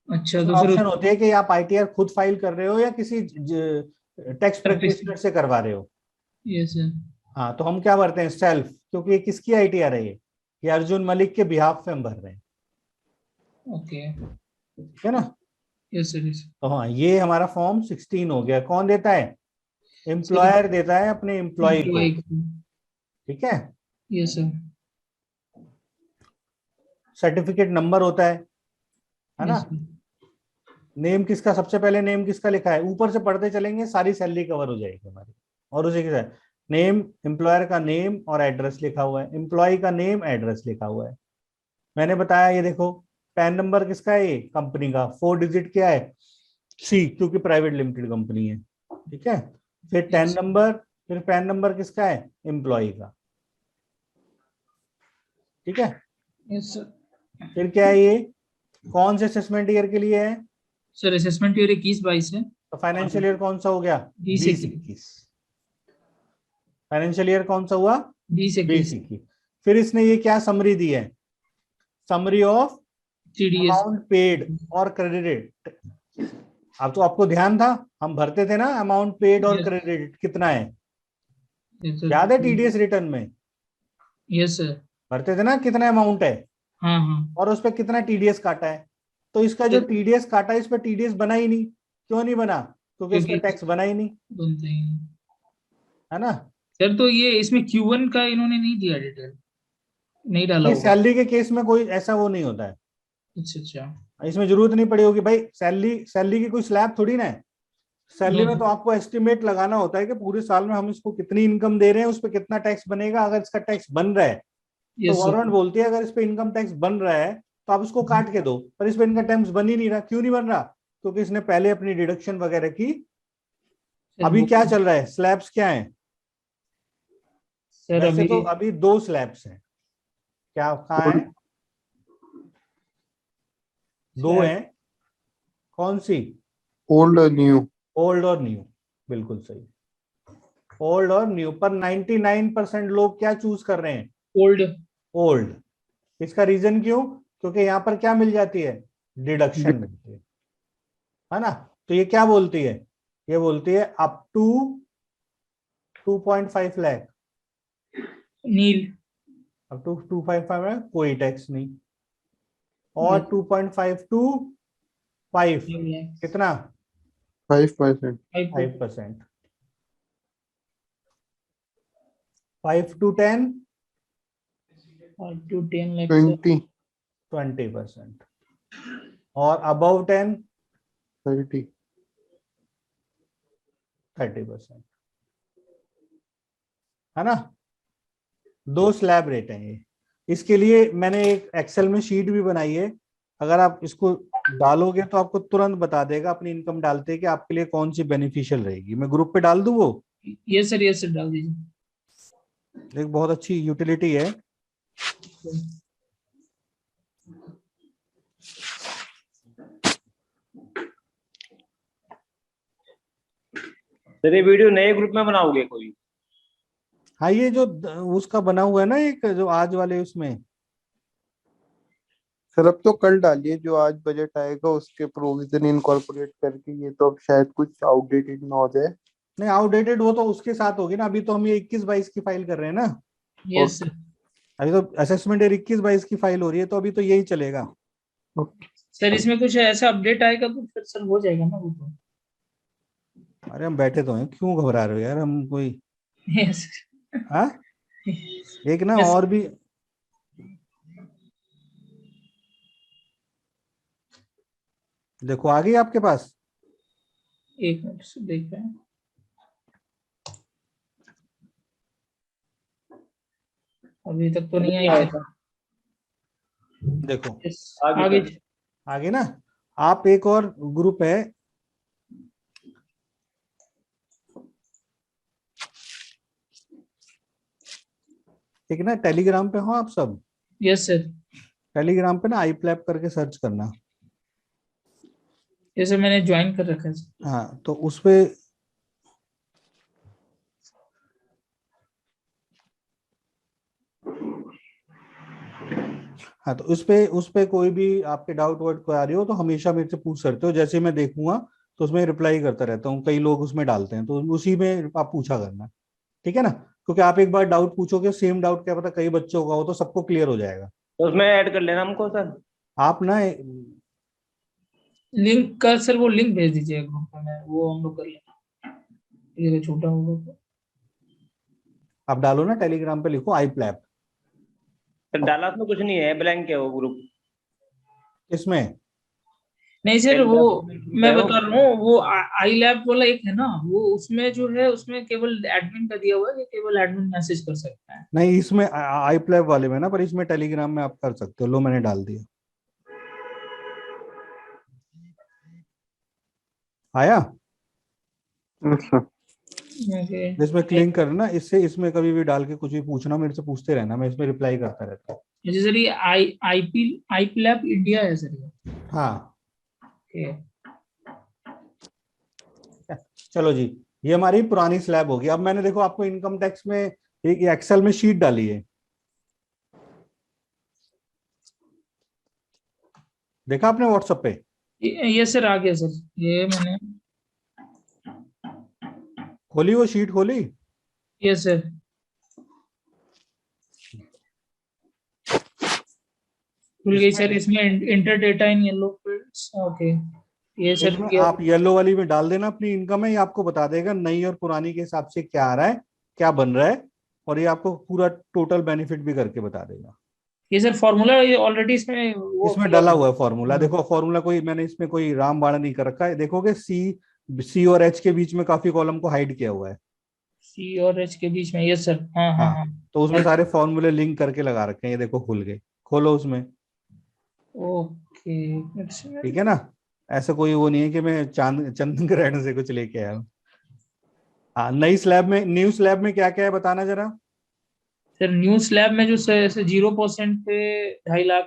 अच्छा, उसमें तो फिर ऑप्शन होते हैं कि आप आईटीआर खुद फाइल कर रहे हो या किसी टैक्स प्रैक्टिशनर से करवा रहे हो। Yes sir. हाँ, तो हम क्या भरते हैं, सेल्फ, क्योंकि ये किसकी आईटीआर है, ये अर्जुन मलिक के बिहाफ पे हम भर रहे हैं। ओके। ठीक है ना। Yes sir. यस तो हाँ, ये हमारा फॉर्म 16 हो गया। कौन देता है, सर। एम्प्लॉयर देता है अपने एम्प्लॉय को। एम्प्लॉय। ठीक है। Yes sir. सर्टिफिकेट नंबर होता है ना। Yes sir. नेम किसका, सबसे पहले नेम किसका लिखा है, ऊपर से पढ़ते चलेंगे, सारी सैलरी कवर हो जाएगी हमारी। और उसी के साथ नेम, एम्प्लॉयर का नेम और एड्रेस लिखा हुआ है, एम्प्लॉय का नेम एड्रेस लिखा हुआ है। मैंने बताया, ये देखो, पैन नंबर किसका है, ये कंपनी का, 4 डिजिट क्या है, सी, क्योंकि प्राइवेट लिमिटेड कंपनी है। ठीक है। फिर टेन यस। नंबर, फिर पैन नंबर किसका है, एम्प्लॉय का। ठीक है। Yes sir. फिर क्या है, ये कौन से असेसमेंट ईयर के लिए है, सर असेसमेंट ईयर 21-22 है। तो फाइनेंशियल ईयर कौन सा हो गया, 20-21। 20-21। फाइनेंशियल ईयर कौन सा हुआ, 20-21। 20-21। फिर इसने ये क्या समरी दी है, summary of TDS। Amount paid और क्रेडिटेड अब तो आपको ध्यान था, हम भरते थे ना अमाउंट पेड और Yes. क्रेडिट कितना है, Yes, sir. याद है टीडीएस रिटर्न में Yes, sir. भरते थे ना कितना अमाउंट है हाँ हाँ और उस पर कितना टीडीएस काटा है। तो इसका जो Sir, टीडीएस काटा है इस पर टीडीएस बना ही नहीं। क्यों नहीं बना? क्योंकि इस पर क्योंकि टैक्स बना ही नहीं, बनते ही नहीं। है ना। सर तो ये इसमें Q1 का इन्होंने नहीं दिया डिटेल, नहीं डाला नहीं, होगा। सैलरी के केस में कोई ऐसा वो नहीं होता है, अच्छा अच्छा। इसमें जरूरत नहीं पड़ी होगी भाई। सैलरी सैलरी की कोई स्लैब थोड़ी ना है। सैलरी में तो आपको एस्टिमेट लगाना होता है कि पूरे साल में हम इसको कितनी इनकम दे रहे हैं, उस पर कितना टैक्स बनेगा। अगर इसका टैक्स बन रहा है तो यस सर। गवर्नमेंट बोलती है अगर इस पे इनकम टैक्स बन रहा है तो आप इसको काट के दो, पर इस पे इनकम टैक्स बन ही नहीं रहा। क्यों नहीं बन रहा? क्योंकि इसने पहले अपनी डिडक्शन वगैरह की। सर अभी वो क्या चल रहा है, स्लैब्स क्या है? सर वैसे अभी तो अभी 2 स्लैब्स हैं। क्या कहाँ है? 2 हैं। कौन सी? ओल्ड और न्यू। ओल्ड और न्यू, बिल्कुल सही। ओल्ड और न्यू, पर 99% लोग क्या चूज कर रहे हैं? ओल्ड। ओल्ड। इसका रीजन क्यों? क्योंकि यहाँ पर क्या मिल जाती है? डिडक्शन मिलती है ना। तो ये क्या बोलती है? ये बोलती है up to 2.5 lakh, nil. Up to 2.5 में कोई टैक्स नहीं। और 2.5 टू 5 कितना? 5%। 5%। 5 टू 10 टू 10 लाख 20। 20%। और अबव 10 30। 30%, है ना। 2 स्लैब रेट है ये। इसके लिए मैंने एक एक्सेल में शीट भी बनाई है। अगर आप इसको डालोगे तो आपको तुरंत बता देगा अपनी इनकम डालते कि आपके लिए कौन सी बेनिफिशियल रहेगी। मैं ग्रुप पे डाल दूं वो, यस सर डाल दीजिए। एक बहुत अच्छी यूटिलिटी है। सर ये वीडियो नए ग्रुप में बनाओगे कोई? हाँ, ये जो उसका बना हुआ है ना एक जो आज वाले उसमें। सर अब तो कल डालिए, जो आज बजट आएगा उसके प्रोविजन इनकॉर्पोरेट करके। ये तो अब शायद कुछ आउटडेटेड ना हो जाए। नहीं, आउटडेटेड वो तो उसके साथ होगी ना। अभी तो हम ये 21-22 की फाइल कर रहे हैं ना। Yes sir. अभी तो असेसमेंट ईयर 21-22 की फाइल हो रही है, तो अभी तो यही चलेगा। सर इसमें कुछ ऐसा अपडेट आएगा तो फिर सर हो जाएगा ना वो तो। अरे हम बैठे तो हैं, क्यों घबरा रहे हो यार? हम कोई यस हाँ, एक ना यस। और भी देखो आ गई आपके पास। एक मिनट से देख रहे हैं। अभी तक तो नहीं आई सर। देखो यस आगे आगे। सर। आगे ना, आप एक और ग्रुप है, एक ना टेलीग्राम पे हो आप सब। Yes sir. टेलीग्राम पे ना आई प्लैप करके सर्च करना। ये सर मैंने ज्वाइन कर रखा है सर। हाँ, तो उस पे हाँ, तो उस पे कोई भी आपके डाउट वाउट कोई आ रही हो तो हमेशा मेरे से पूछ सकते हो। जैसे मैं देखूंगा तो उसमें रिप्लाई करता रहता हूँ। कई लोग उसमें डालते हैं तो उसी में आप पूछा करना, ठीक है ना। क्योंकि आप एक बार डाउट पूछोगे, सेम डाउट क्या पता कई बच्चों का हो, तो सबको क्लियर हो जाएगा। तो उसमें ऐड कर लेना हमको सर। आप ना लिंक का सर वो लिंक भेज दीजिए ग्रुप में, वो हम लोग कर लेंगे। ये छोटा होगा तो। आप डालो ना टेलीग्राम पे, लिखो आई प्लैप। सर डाला उसमें कुछ नहीं है, ब्लैंक है वो ग्रुप। इसमें नहीं सर वो मैं है वो। बता रहा हूँ वो आई लैब वाला एक है ना, वो उसमें जो है उसमें केवल एडमिन का दिया हुआ है कि केवल एडमिन मैसेज कर सकता है। नहीं, इसमें आई प्लैप वाले में ना, पर इसमें टेलीग्राम में आप कर सकते हो। लो मैंने डाल दिया, आया। अच्छा। ओके। इसमें क्लिक करना, इससे इसमें कभी भी डाल के कुछ भी पूछना मेरे से पूछते रहना, मैं इसमें रिप्लाई करता रहता हूँ। मुझे सर ये आई पी लैब इंडिया है सर ये। हाँ, ओके। चलो जी, ये हमारी पुरानी स्लैब होगी। अब मैंने देखो आपको इनकम टैक्स में एक एक्सेल में शीट डाली है, देखा आपने व्हाट्सएप पे? ये सर आ गया सर, ये मैंने, खोली वो शीट खोली? ये सर खुल गई सर। इसमें inter data in yellow fields, okay. ये सर इसमें ये, आप येलो वाली में डाल देना अपनी इनकम है, ये आपको बता देगा नई और पुरानी के हिसाब से क्या आ रहा है, क्या बन रहा है, और ये आपको पूरा टोटल बेनिफिट भी करके बता देगा। ये सर फॉर्मूला ये ऑलरेडी इसमें वो इसमें किया डाला हुआ हुआ है फॉर्मूला, देखो फॉर्मूला कोई मैंने इसमें कोई रामबाण नहीं कर रखा है, देखोगे सी और एच के बीच में काफी कॉलम को हाइड किया हुआ है। सी और एच के बीच में, यस सर, हाँ हाँ हाँ, हाँ। तो उसमें सारे फॉर्मूले लिंक करके लगा रखे हैं, ये देखो खुल गए, खोलो उसमें। ओके ठीक है ना, ऐसा कोई वो नहीं है कि मैं चंदन ग्रहण से कुछ लेके आया हूँ। हाँ, नई स्लैब में, न्यू स्लैब में क्या क्या है बताना जरा। सर न्यू स्लैब में जो सर 0% पे 2.5 लाख,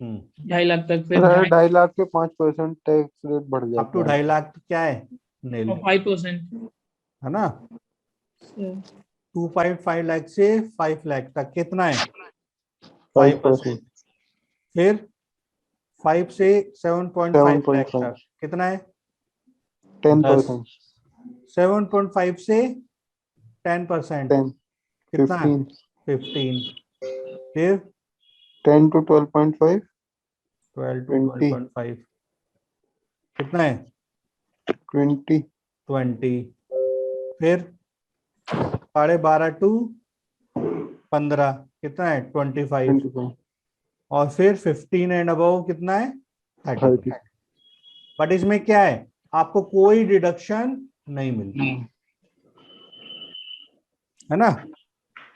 2.5 लाख तक, फिर अगर 2.5 लाख पे 5% टैक्स रेट बढ़ अप टू जाता है। 2.5 लाख तो क्या है, नील 5%। है ना। 2.5 लाख से 5 लाख तक कितना है, 5%। फिर 5 से 7.5 लाख 7.5 तक कितना है, 10%, 7.5 से 10% 10, कितना है, 15, 15। फिर 10 to 12.5, 12 to 12.5 कितना है, 20, 20। फिर 12.5 to 15 कितना है, 25। 25, और फिर 15 एंड अबव कितना है, 30। 30। बट इसमें क्या है, आपको कोई डिडक्शन नहीं मिलती है ना,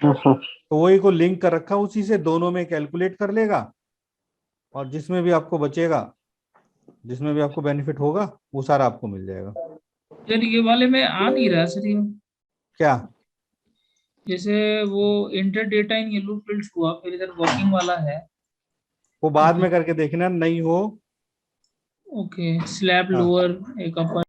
तो वही को लिंक कर रखा उसी से दोनों में कैलकुलेट कर लेगा, और जिसमें भी आपको बचेगा, जिसमें भी आपको बेनिफिट होगा वो सारा आपको मिल जाएगा। सर ये वाले में आ नहीं रहा सर ये, क्या, जैसे वो inter data in yellow fields हुआ, फिर इधर वर्किंग वाला है। वो बाद में करके देखना, नहीं हो। ओके, स्लैब हाँ। लोअर, एक अपर